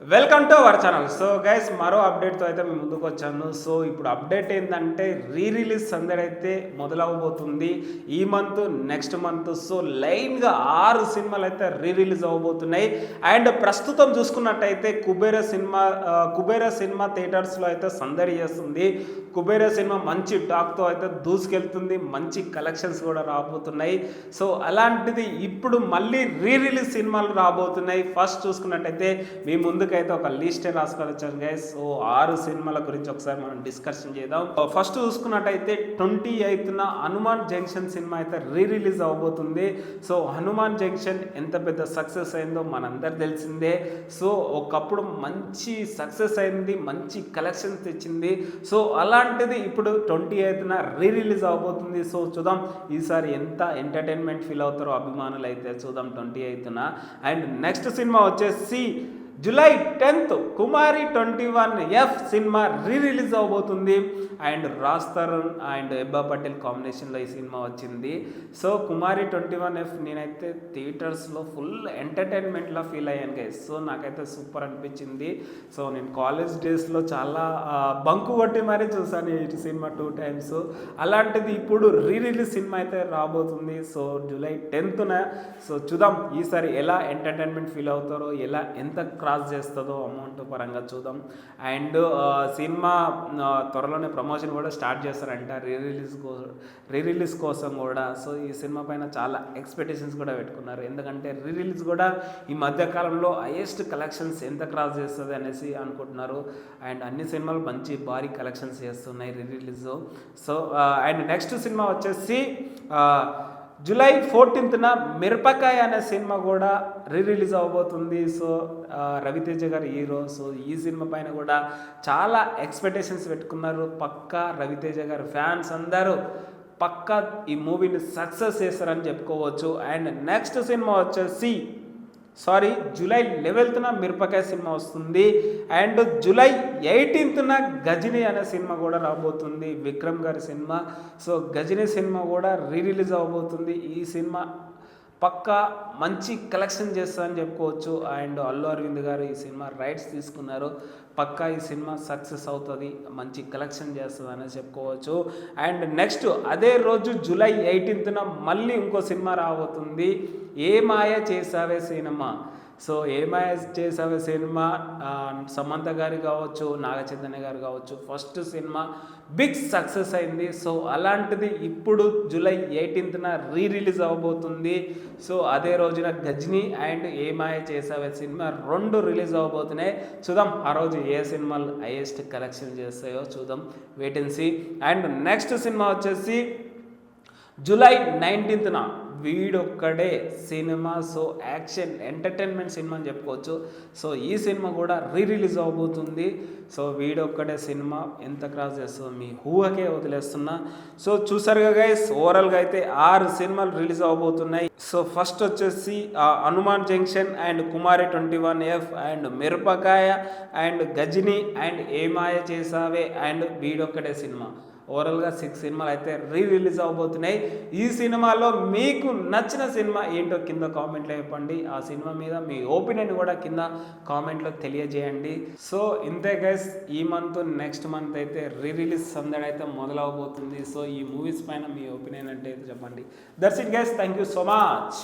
Welcome to our channel. So guys, మరో అప్డేట్తో అయితే మేము ముందుకు వచ్చాను. సో ఇప్పుడు అప్డేట్ ఏంటంటే రిలీజ్ సందడి అయితే మొదలవబోతుంది ఈ మంత్, నెక్స్ట్ మంత్. సో లైన్గా 6 సినిమాలు అయితే రిలీజ్ అవ్వబోతున్నాయి. అండ్ ప్రస్తుతం చూసుకున్నట్టయితే కుబేర సినిమా థియేటర్స్లో అయితే సందడి చేస్తుంది. కుబేర సినిమా మంచి టాక్తో అయితే దూసుకెళ్తుంది, మంచి కలెక్షన్స్ కూడా రాబోతున్నాయి. సో అలాంటిది ఇప్పుడు మళ్ళీ రిలీజ్ సినిమాలు రాబోతున్నాయి. ఫస్ట్ చూసుకున్నట్టయితే మీ ముందుకైతే ఒక లిస్ట్ రాసుకొని వచ్చాను గైస్. సో 6 సినిమాల గురించి ఒకసారి మనం డిస్కషన్ చేద్దాం. ఫస్ట్ చూసుకున్నట్టయితే 28న హనుమాన్ జంక్షన్ సినిమా అయితే రిలీజ్ అవబోతుంది. సో హనుమాన్ జంక్షన్ ఎంత పెద్ద సక్సెస్ అయిందో మనందరు తెలిసిందే. సో ఒకప్పుడు మంచి సక్సెస్ అయింది, మంచి కలెక్షన్స్ తెచ్చింది. సో అలాంటిది ఇప్పుడు 28న రిలీజ్ అవబోతుంది. సో చూద్దాం ఈసారి ఎంత ఎంటర్టైన్మెంట్ ఫీల్ అవుతారో అభిమానులు అయితే. చూద్దాం 28న. అండ్ నెక్స్ట్ సినిమా వచ్చేసి July 10th Kumari 21F cinema release అవబోతుంది. అండ్ రాజ్ తరుణ్ అండ్ ఎబ్బా పటేల్ కాంబినేషన్లో ఈ సినిమా వచ్చింది. సో కుమారి 21F నేనైతే థియేటర్స్లో ఫుల్ ఎంటర్టైన్మెంట్లా ఫీల్ అయ్యాను గైస్. సో నాకైతే సూపర్ అనిపించింది. సో నేను కాలేజ్ డేస్లో చాలా బంకు కొట్టి మరీ చూసాను ఈ సినిమా 2 times. అలాంటిది ఇప్పుడు రిలీజ్ సినిమా అయితే రాబోతుంది. So July 10th. సో చూద్దాం ఈసారి ఎలా ఎంటర్టైన్మెంట్ ఫీల్ అవుతారో, ఎలా ఎంత క్రాస్ చేస్తుందో అమౌంట్ పరంగా చూద్దాం. అండ్ సినిమా త్వరలోనే ప్రమోషన్ కూడా స్టార్ట్ చేస్తారంట రిలీజ్ కోసం కూడా. సో ఈ సినిమా పైన చాలా ఎక్స్పెక్టేషన్స్ కూడా పెట్టుకున్నారు. ఎందుకంటే రిలీజ్ కూడా ఈ మధ్యకాలంలో హైయెస్ట్ కలెక్షన్స్ ఎంత క్రాస్ చేస్తుంది అనేసి అనుకుంటున్నారు. అండ్ అన్ని సినిమాలు మంచి భారీ కలెక్షన్స్ చేస్తున్నాయి release. So and next cinema వచ్చేసి జూలై 14th మిరపకాయ అనే సినిమా కూడా రిలీజ్ అవ్వబోతుంది. సో రవితేజ గారి హీరో. సో ఈ సినిమా పైన కూడా చాలా ఎక్స్పెక్టేషన్స్ పెట్టుకున్నారు. పక్కా రవితేజ గారి ఫ్యాన్స్ అందరూ పక్కా ఈ మూవీని సక్సెస్ చేస్తారని చెప్పుకోవచ్చు. అండ్ నెక్స్ట్ సినిమా వచ్చేసి జూలై 11th మిరపకాయ సినిమా వస్తుంది. అండ్ జూలై 18th గజిని అనే సినిమా కూడా రాబోతుంది, విక్రమ్ గారి సినిమా. సో గజిని సినిమా కూడా రిలీజ్ అవ్వబోతుంది. ఈ సినిమా పక్కా మంచి కలెక్షన్ చేస్తుందని చెప్పుకోవచ్చు. అండ్ అల్లు అరవింద్ గారు ఈ సినిమా రైట్స్ తీసుకున్నారు. పక్కా ఈ సినిమా సక్సెస్ అవుతుంది, మంచి కలెక్షన్ చేస్తుంది అనేది చెప్పుకోవచ్చు. అండ్ నెక్స్ట్ అదే రోజు జూలై 18th మళ్ళీ ఇంకో సినిమా రాబోతుంది, Ye Maaya Chesave cinema. So Ye Maaya Chesave cinema Samantha garu కావచ్చు, నాగ చైతన్య గారు కావచ్చు, ఫస్ట్ సినిమా బిగ్ సక్సెస్ అయింది. సో అలాంటిది ఇప్పుడు జూలై 18th రిలీజ్ అవ్వబోతుంది. సో అదే రోజున Ghajini and Ye Maaya Chesave cinema 2 release అవ్వబోతున్నాయి. చూద్దాం ఆ రోజు ఏ సినిమాలు హైయెస్ట్ కలెక్షన్ చేస్తాయో చూద్దాం, wait and see. And next cinema వచ్చేసి July 19th Veedokkade cinema. So action entertainment cinema అని చెప్పుకోవచ్చు. సో ఈ సినిమా కూడా రిలీజ్ అవబోతుంది. సో వీడొక్కడే సినిమా ఎంత క్రాస్ చేస్తుందో మీ ఊహకే వదిలేస్తున్నా. సో చూసారుగా గైస్, ఓవరాల్గా అయితే 6 సినిమాలు రిలీజ్ అవబోతున్నాయి. సో ఫస్ట్ వచ్చేసి Hanuman junction and Kumari 21F and Mirapakaya and Ghajini and Ye Maaya Chesave and Veedokkade cinema. ఓవరాల్గా 6 సినిమాలు అయితే రిలీజ్ అవబోతున్నాయి. ఈ సినిమాలో మీకు నచ్చిన సినిమా ఏంటో కింద కామెంట్లో చెప్పండి. ఆ సినిమా మీద మీ ఒపీనియన్ కూడా కింద కామెంట్లో తెలియజేయండి. సో ఇంతే గైస్, ఈ మంత్ నెక్స్ట్ మంత్ అయితే రిలీజ్ సందడి అయితే మొదలవబోతుంది. సో ఈ మూవీస్ పైన మీ ఒపీనియన్ అంటే చెప్పండి. That's it guys, thank you so much.